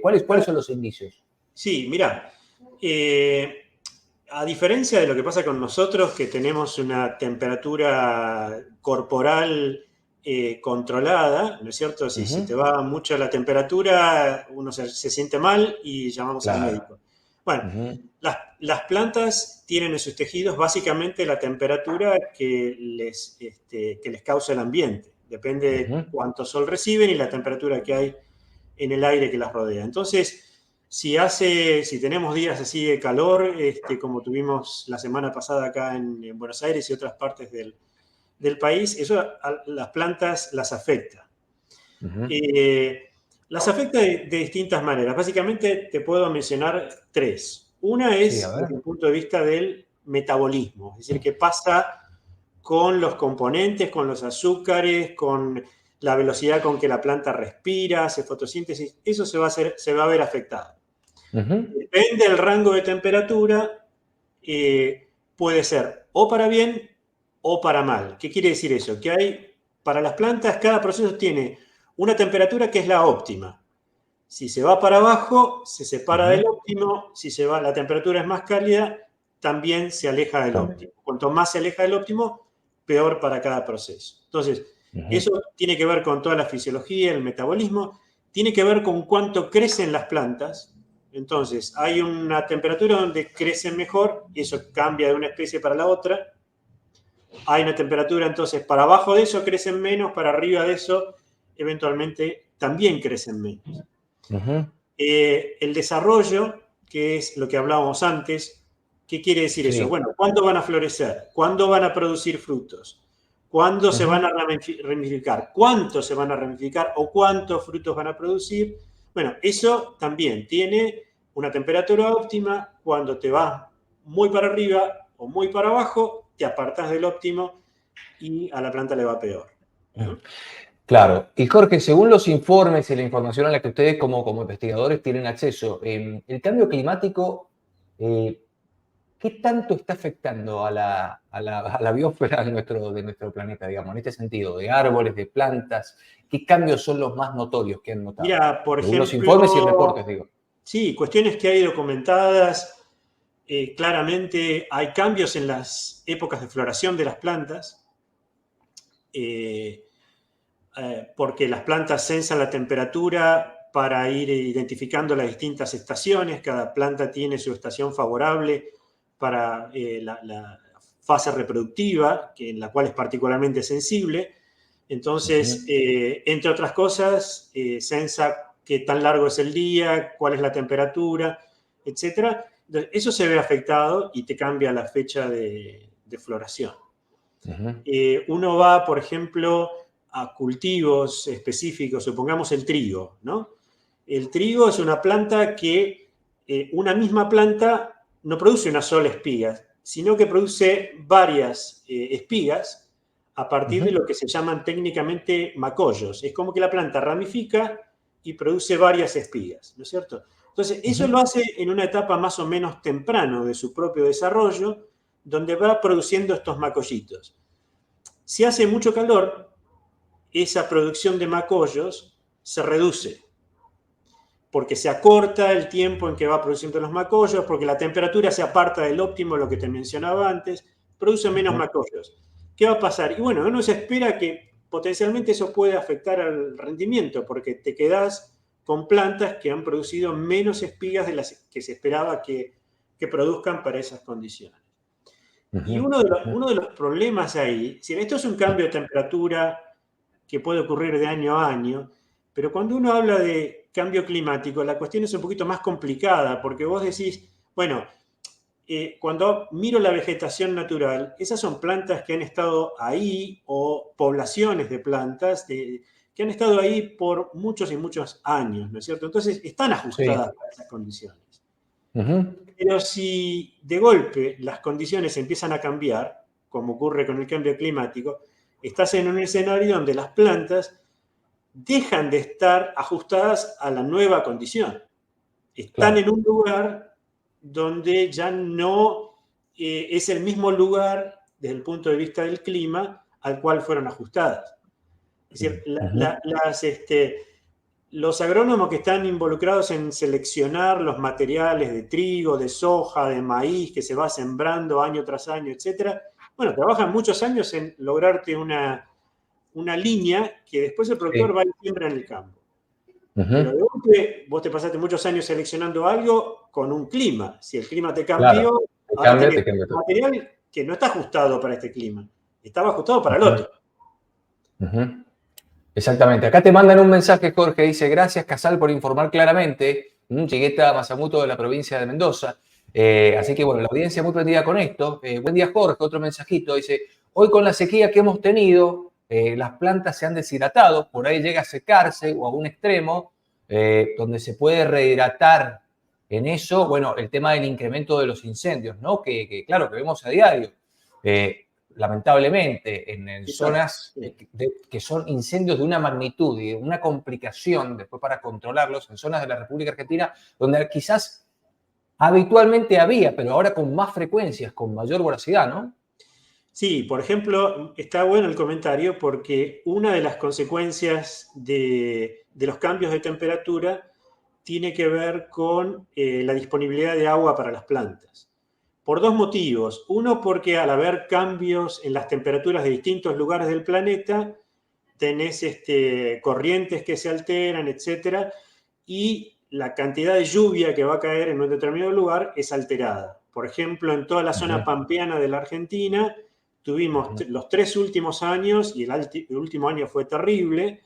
¿Cuáles son los indicios? Sí, mirá, a diferencia de lo que pasa con nosotros, que tenemos una temperatura corporal controlada, ¿no es cierto? Si te va mucho la temperatura, uno se siente mal y llamamos al Claro. médico. Bueno, las plantas tienen en sus tejidos básicamente la temperatura que les causa el ambiente. Depende de cuánto sol reciben y la temperatura que hay en el aire que las rodea. Entonces, si tenemos días así de calor, como tuvimos la semana pasada acá en Buenos Aires y otras partes del país, eso a las plantas las afecta. Las afecta de distintas maneras. Básicamente te puedo mencionar tres. Una es desde el punto de vista del metabolismo, es decir, qué pasa con los componentes, con los azúcares, con la velocidad con que la planta respira, hace fotosíntesis. Eso se va a ver afectado. Depende del rango de temperatura, puede ser o para bien o para mal. ¿Qué quiere decir eso? Que para las plantas, cada proceso tiene una temperatura que es la óptima. Si se va para abajo, se separa del óptimo. Si la temperatura es más cálida, también se aleja del óptimo. Cuanto más se aleja del óptimo, peor para cada proceso. Entonces, eso tiene que ver con toda la fisiología, el metabolismo, tiene que ver con cuánto crecen las plantas. Entonces, hay una temperatura donde crecen mejor y eso cambia de una especie para la otra. Hay una temperatura, entonces, para abajo de eso crecen menos, para arriba de eso, eventualmente, también crecen menos. El desarrollo, que es lo que hablábamos antes, ¿qué quiere decir eso? Bueno, ¿cuándo van a florecer? ¿Cuándo van a producir frutos? ¿Cuándo se van a ramificar? ¿Cuánto se van a ramificar o cuántos frutos van a producir? Bueno, eso también tiene una temperatura óptima. Cuando te vas muy para arriba o muy para abajo, te apartas del óptimo y a la planta le va peor, ¿no? Claro. Y Jorge, según los informes y la información a la que ustedes como investigadores tienen acceso, el cambio climático, ¿qué tanto está afectando a la biosfera de nuestro planeta, digamos, en este sentido, de árboles, de plantas? ¿Qué cambios son los más notorios que han notado? Mira, por Según los ejemplo, informes y reportes, digo. sí, cuestiones que hay documentadas. Claramente hay cambios en las épocas de floración de las plantas, porque las plantas sensan la temperatura para ir identificando las distintas estaciones. Cada planta tiene su estación favorable para la fase reproductiva, en la cual es particularmente sensible. Entonces, entre otras cosas, sensa qué tan largo es el día, cuál es la temperatura, etc. Eso se ve afectado y te cambia la fecha de floración. Uno va, por ejemplo, a cultivos específicos, supongamos el trigo, ¿no? El trigo es una planta que, una misma planta no produce una sola espiga, sino que produce varias espigas a partir de lo que se llaman técnicamente macollos. Es como que la planta ramifica y produce varias espigas, ¿no es cierto? Entonces, eso lo hace en una etapa más o menos temprano de su propio desarrollo, donde va produciendo estos macollitos. Si hace mucho calor, esa producción de macollos se reduce, porque se acorta el tiempo en que va produciendo los macollos, porque la temperatura se aparta del óptimo, lo que te mencionaba antes, produce menos macollos. ¿Qué va a pasar? Y bueno, uno se espera que potencialmente eso puede afectar al rendimiento, porque te quedás con plantas que han producido menos espigas de las que se esperaba que produzcan para esas condiciones. Y uno de los problemas ahí, si esto es un cambio de temperatura que puede ocurrir de año a año, pero cuando uno habla de cambio climático, la cuestión es un poquito más complicada, porque vos decís, bueno, cuando miro la vegetación natural, esas son plantas que han estado ahí, o poblaciones de plantas que han estado ahí por muchos y muchos años, ¿no es cierto? Entonces están ajustadas a esas condiciones. Pero si de golpe las condiciones empiezan a cambiar, como ocurre con el cambio climático, estás en un escenario donde las plantas dejan de estar ajustadas a la nueva condición. Están en un lugar donde ya no es el mismo lugar desde el punto de vista del clima al cual fueron ajustadas. Es decir, Los agrónomos que están involucrados en seleccionar los materiales de trigo, de soja, de maíz que se va sembrando año tras año, etcétera, bueno, trabajan muchos años en lograrte una línea que después el productor Sí. va y siembra en el campo. Pero Ujú. de golpe vos te pasaste muchos años seleccionando algo con un clima. Si el clima te Claro, cambió, ahora te tenés cambia un todo. material que no está ajustado para este clima. Estaba ajustado para el Ujú, otro. ujú. Exactamente. Acá te mandan un mensaje, Jorge, dice, gracias Casal por informar claramente. Chigueta Mazamuto de la provincia de Mendoza. Así que bueno, la audiencia muy prendida con esto. Buen día, Jorge. Otro mensajito. Dice, hoy con la sequía que hemos tenido, las plantas se han deshidratado, por ahí llega a secarse o a un extremo donde se puede rehidratar en eso. Bueno, el tema del incremento de los incendios, ¿no? Claro, que vemos a diario. Lamentablemente, en Exacto. zonas Sí. que son incendios de una magnitud y de una complicación después para controlarlos, en zonas de la República Argentina donde quizás habitualmente había, pero ahora con más frecuencias, con mayor voracidad, ¿no? Sí, por ejemplo, está bueno el comentario porque una de las consecuencias de los cambios de temperatura tiene que ver con la disponibilidad de agua para las plantas. Por dos motivos. Uno, porque al haber cambios en las temperaturas de distintos lugares del planeta, tenés corrientes que se alteran, etcétera, y la cantidad de lluvia que va a caer en un determinado lugar es alterada. Por ejemplo, en toda la Uh -huh, zona pampeana de la Argentina, uh tuvimos -huh, los 3 últimos años, y el último año fue terrible,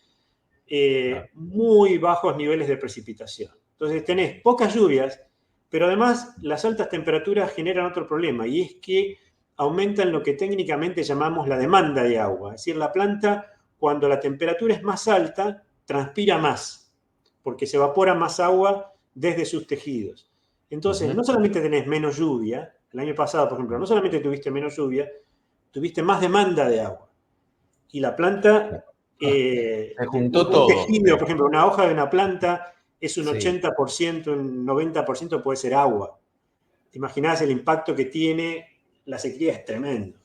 claro. muy bajos niveles de precipitación. Entonces tenés pocas lluvias, pero además las altas temperaturas generan otro problema, y es que aumentan lo que técnicamente llamamos la demanda de agua. Es decir, la planta, cuando la temperatura es más alta, transpira más, porque se evapora más agua desde sus tejidos. Uh Entonces, no -huh, solamente tenés menos lluvia, el año pasado, por ejemplo, no solamente tuviste menos lluvia, tuviste más demanda de agua. Y la planta, se juntó un todo. tejido, por ejemplo, una hoja de una planta es un Sí, 80%, un 90% puede ser agua. ¿Te imaginás el impacto que tiene la sequía? Es tremendo.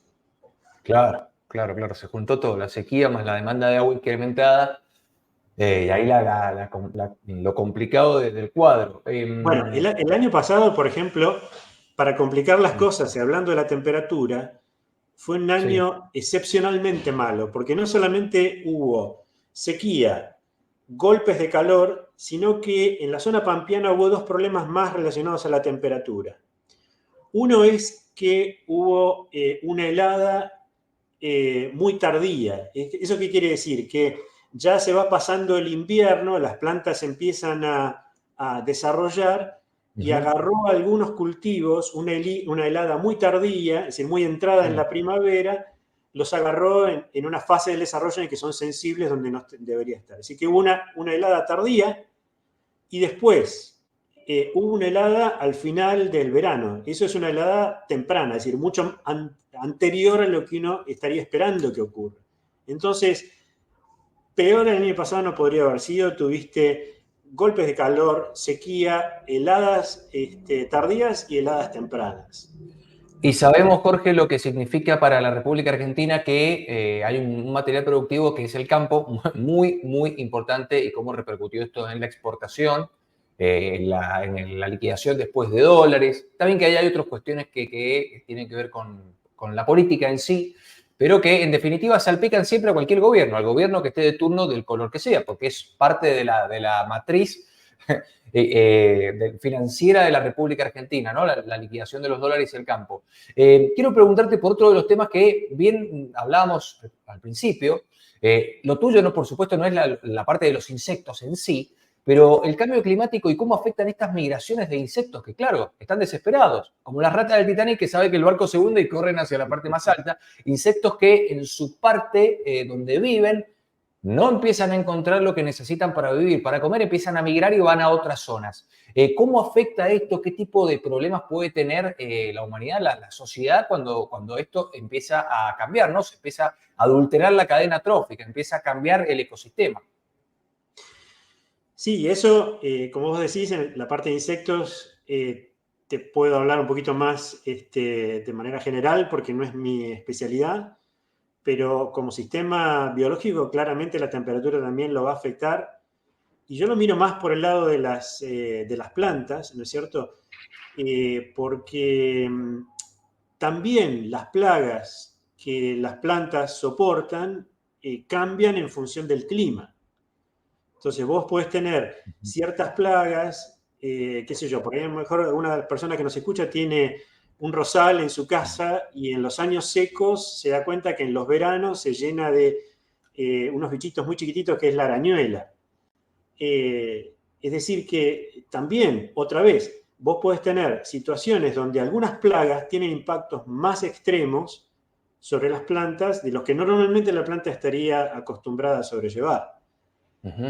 claro, claro, claro. Se juntó todo. La sequía más la demanda de agua incrementada. Y ahí lo complicado del cuadro. Bueno, el año pasado, por ejemplo, para complicar las cosas, y hablando de la temperatura, fue un sí. año excepcionalmente malo, porque no solamente hubo sequía, golpes de calor, sino que en la zona pampeana hubo dos problemas más relacionados a la temperatura. Uno es que hubo una helada muy tardía. ¿Eso qué quiere decir? Que ya se va pasando el invierno, las plantas empiezan a desarrollar Uh y -huh, agarró algunos cultivos, una helada muy tardía, es decir, muy entrada en mm, la primavera, los agarró en una fase del desarrollo en que son sensibles donde no debería estar. Así que hubo una helada tardía y después hubo una helada al final del verano. Eso es una helada temprana, es decir, mucho anterior a lo que uno estaría esperando que ocurra. Entonces, peor el año pasado no podría haber sido. Tuviste golpes de calor, sequía, heladas tardías y heladas tempranas. y sabemos, Jorge, lo que significa para la República Argentina que hay un material productivo que es el campo, muy, muy importante y cómo repercutió esto en la exportación, en la liquidación después de dólares. También que hay otras cuestiones que tienen que ver con la política en sí, pero que en definitiva salpican siempre a cualquier gobierno, al gobierno que esté de turno del color que sea, porque es parte de la matriz financiera de la República Argentina, ¿no? La liquidación de los dólares y el campo. Quiero preguntarte por otro de los temas que bien hablábamos al principio. Lo tuyo, no, por supuesto, no es la parte de los insectos en sí, pero el cambio climático y cómo afectan estas migraciones de insectos que, claro, están desesperados, como las ratas del Titanic que sabe que el barco se hunde y corren hacia la parte más alta, insectos que en su parte donde viven no empiezan a encontrar lo que necesitan para vivir, para comer, empiezan a migrar y van a otras zonas. ¿Cómo afecta esto? ¿Qué tipo de problemas puede tener la humanidad, la sociedad, cuando esto empieza a cambiar, ¿no? Se empieza a adulterar la cadena trófica, empieza a cambiar el ecosistema. Sí, eso, como vos decís, en la parte de insectos, te puedo hablar un poquito más de manera general porque no es mi especialidad, pero como sistema biológico, claramente la temperatura también lo va a afectar. Y yo lo miro más por el lado de las plantas, ¿no es cierto? Porque también las plagas que las plantas soportan cambian en función del clima. Entonces vos podés tener ciertas plagas, qué sé yo, por ahí a lo mejor una persona que nos escucha tiene un rosal en su casa y en los años secos se da cuenta que en los veranos se llena de unos bichitos muy chiquititos que es la arañuela. Es decir que también, otra vez, vos podés tener situaciones donde algunas plagas tienen impactos más extremos sobre las plantas de los que normalmente la planta estaría acostumbrada a sobrellevar. Ujú,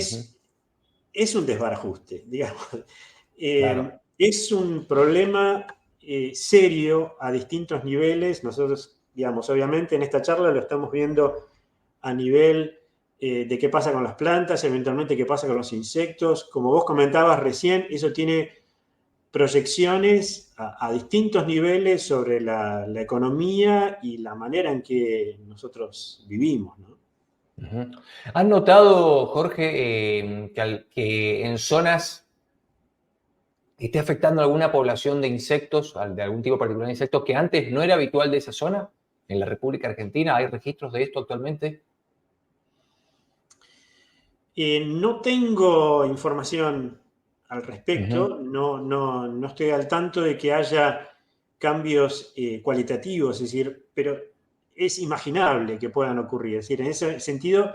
ujú. Es un desbarajuste, digamos. Claro. Es un problema serio a distintos niveles. Nosotros, digamos, obviamente en esta charla lo estamos viendo a nivel de qué pasa con las plantas, eventualmente qué pasa con los insectos. Como vos comentabas recién, eso tiene proyecciones a distintos niveles sobre la economía y la manera en que nosotros vivimos, ¿no? Ujú. ¿Has notado, Jorge, que en zonas esté afectando a alguna población de insectos, de algún tipo particular de insectos, que antes no era habitual de esa zona? En la República Argentina, ¿hay registros de esto actualmente? No tengo información al Ujú, respecto, no estoy al tanto de que haya cambios cualitativos, es decir, pero es imaginable que puedan ocurrir. Es decir, en ese sentido,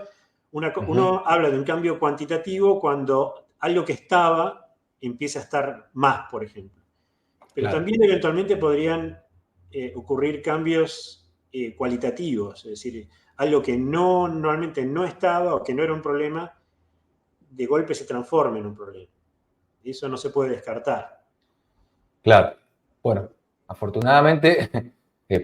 ujú, uno habla de un cambio cuantitativo cuando algo que estaba empieza a estar más, por ejemplo. Pero claro, también eventualmente podrían ocurrir cambios cualitativos, es decir, algo que normalmente no estaba o que no era un problema de golpe se transforme en un problema. Y eso no se puede descartar. claro. Bueno, afortunadamente,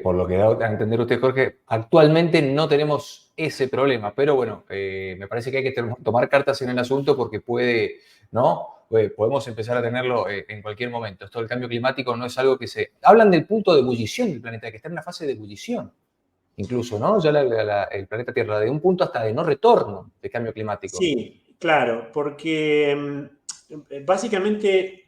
por lo que da a entender usted, Jorge, actualmente no tenemos ese problema, pero bueno, me parece que hay que tomar cartas en el asunto porque puede, ¿no? Podemos empezar a tenerlo en cualquier momento. Esto del cambio climático no es algo que se... Hablan del punto de ebullición del planeta, que está en una fase de ebullición, incluso, ¿no? Ya el planeta Tierra, de un punto hasta de no retorno de cambio climático. Sí, claro, porque básicamente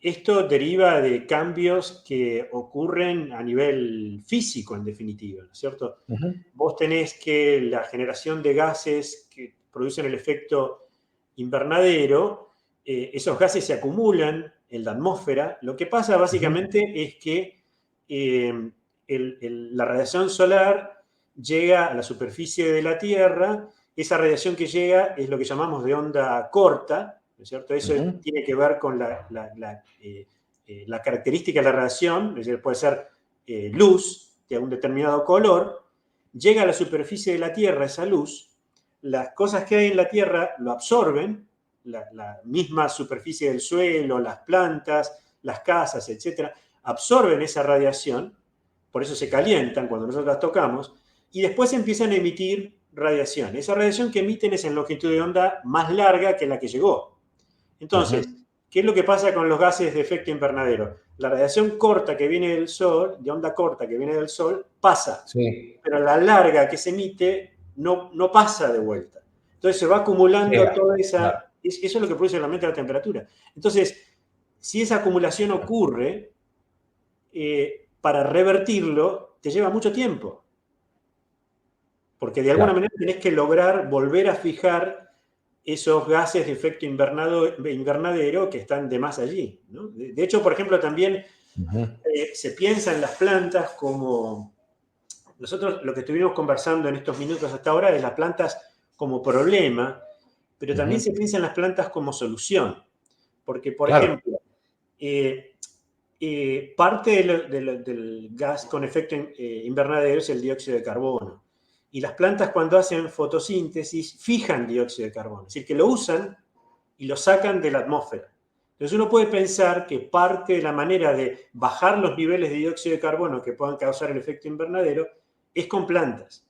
esto deriva de cambios que ocurren a nivel físico, en definitiva, ¿no es cierto? Ujú, Vos tenés que la generación de gases que producen el efecto invernadero, esos gases se acumulan en la atmósfera. Lo que pasa ujú, básicamente es que la radiación solar llega a la superficie de la Tierra. Esa radiación que llega es lo que llamamos de onda corta, ¿no es cierto? Eso ujú, tiene que ver con la característica de la radiación, es decir, puede ser luz de un determinado color, llega a la superficie de la Tierra esa luz, las cosas que hay en la Tierra lo absorben, la misma superficie del suelo, las plantas, las casas, etcétera, absorben esa radiación, por eso se calientan cuando nosotros las tocamos, y después empiezan a emitir radiación. Esa radiación que emiten es en longitud de onda más larga que la que llegó. ujú. Entonces, ¿qué es lo que pasa con los gases de efecto invernadero? La radiación corta que viene del Sol, de onda corta que viene del Sol, pasa, Sí, pero la larga que se emite no pasa de vuelta. Entonces se va acumulando llega, toda claro, esa... Eso es lo que produce el aumento de la temperatura. Entonces, si esa acumulación ocurre, para revertirlo te lleva mucho tiempo, porque de alguna claro. manera tenés que lograr volver a fijar esos gases de efecto invernadero que están de más allí, ¿no? De hecho, por ejemplo, también Ujú, se piensa en las plantas como... Nosotros lo que estuvimos conversando en estos minutos hasta ahora es las plantas como problema, pero también ujú. se piensa en las plantas como solución. Porque, por Claro. ejemplo, eh, parte del gas con efecto invernadero es el dióxido de carbono. Y las plantas cuando hacen fotosíntesis fijan dióxido de carbono, es decir, que lo usan y lo sacan de la atmósfera. Entonces uno puede pensar que parte de la manera de bajar los niveles de dióxido de carbono que puedan causar el efecto invernadero es con plantas.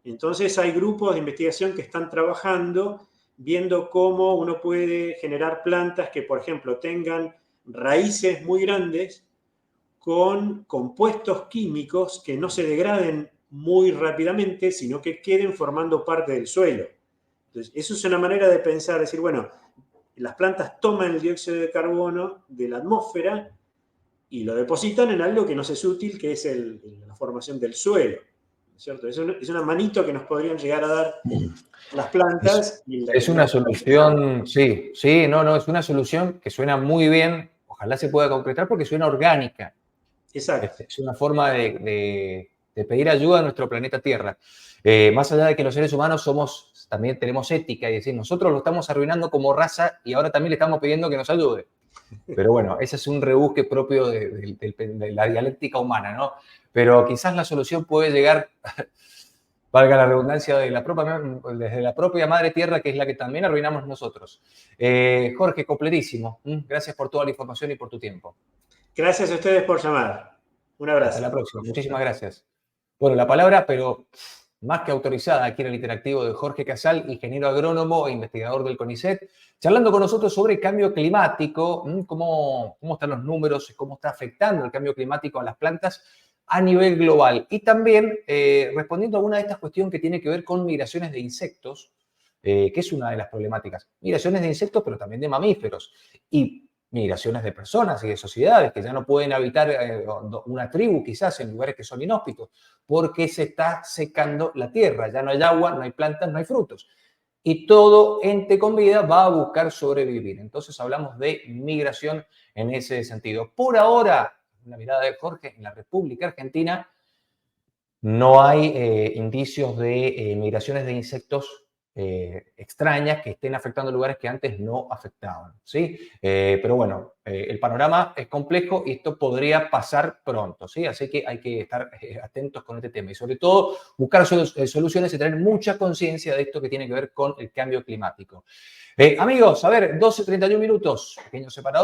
Entonces hay grupos de investigación que están trabajando viendo cómo uno puede generar plantas que, por ejemplo, tengan raíces muy grandes con compuestos químicos que no se degraden muy rápidamente, sino que queden formando parte del suelo. Entonces, eso es una manera de pensar, decir, bueno, las plantas toman el dióxido de carbono de la atmósfera y lo depositan en algo que nos es útil, que es la formación del suelo, ¿cierto? Es una manito que nos podrían llegar a dar las plantas. Es una solución, sí, sí, no, es una solución que suena muy bien, ojalá se pueda concretar porque suena orgánica. Exacto. Es una forma de pedir ayuda a nuestro planeta Tierra. Más allá de que los seres humanos también tenemos ética y decir, nosotros lo estamos arruinando como raza y ahora también le estamos pidiendo que nos ayude. Pero bueno, ese es un rebusque propio de la dialéctica humana, ¿no? Pero quizás la solución puede llegar, valga la redundancia, desde la propia madre tierra, que es la que también arruinamos nosotros. Jorge, completísimo. Gracias por toda la información y por tu tiempo. Gracias a ustedes por llamar. Un Hasta abrazo. la próxima. Muchísimas gracias. Bueno, la palabra, pero más que autorizada aquí en el interactivo de Jorge Casal, ingeniero agrónomo e investigador del CONICET, charlando con nosotros sobre cambio climático, cómo están los números, cómo está afectando el cambio climático a las plantas a nivel global. Y también respondiendo a una de estas cuestiones que tiene que ver con migraciones de insectos, que es una de las problemáticas. Migraciones de insectos, pero también de mamíferos. Y migraciones de personas y de sociedades que ya no pueden habitar una tribu quizás en lugares que son inhóspitos, porque se está secando la tierra, ya no hay agua, no hay plantas, no hay frutos. Y todo ente con vida va a buscar sobrevivir. Entonces hablamos de migración en ese sentido. Por ahora, la mirada de Jorge, en la República Argentina no hay indicios de migraciones de insectos extrañas que estén afectando lugares que antes no afectaban, ¿sí? Pero bueno, el panorama es complejo y esto podría pasar pronto, ¿sí? Así que hay que estar atentos con este tema y sobre todo buscar soluciones y tener mucha conciencia de esto que tiene que ver con el cambio climático. Amigos, a ver, 12:31 minutos, pequeño separador.